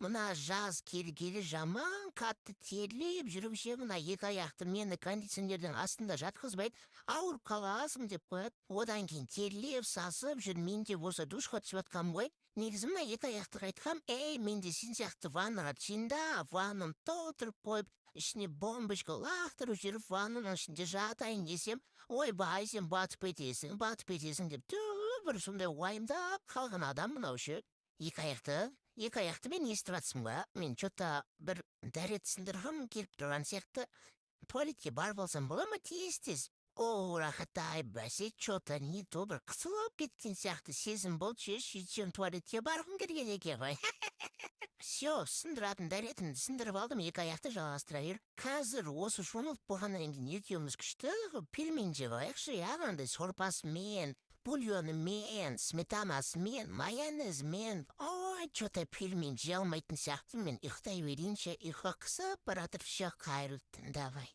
мына жаз келгелі жаман қатты терлеп жүріп мына екі аяқты мені кондиционердің астында жатқызбайды, ауырып қаласың деп қояды. Одан кейін терлеп сасып жүр, мен де болса душқа түсіп жатқанмын ғой. Негізі мына екі аяқтыға айтқам, мен де сен сияқты ваннаға түсейін, ваннам толтырып қойып, ішіне бомбочка лақтырып жүріп, ваннаның ішінде жатайын десем, ойбай, сен батып кетесің деп бір сондай уайымдап қалған адам мынау ше. Екі аяқты мен естіп жатсың ба? Мен что-то бір дәрет сындырғым келіп тұрған сияқты. Туалетке барып алсам бола ма тез-тез? О, рахатай, бәсе, что-то не то бір қысылып кеткен сияқты сезім болды ше, сөйтсем туалетке барғым келген екен ғой. Все, сындыратын дәретімді сындырып алдым, екі аяқты жалғастыра бер. Қазір осы шомылып болғаннан кейін екеуміз күшті пельмен жеп алайықшы, иә, андай сорпасымен, бульонымен, сметанасымен, майонезмен. Ой, что-то пельмен жей алмайтын сияқтымын, мен ұйықтай берейінші, ұйқы қысып баратыр, все, қайырлы түн, давай.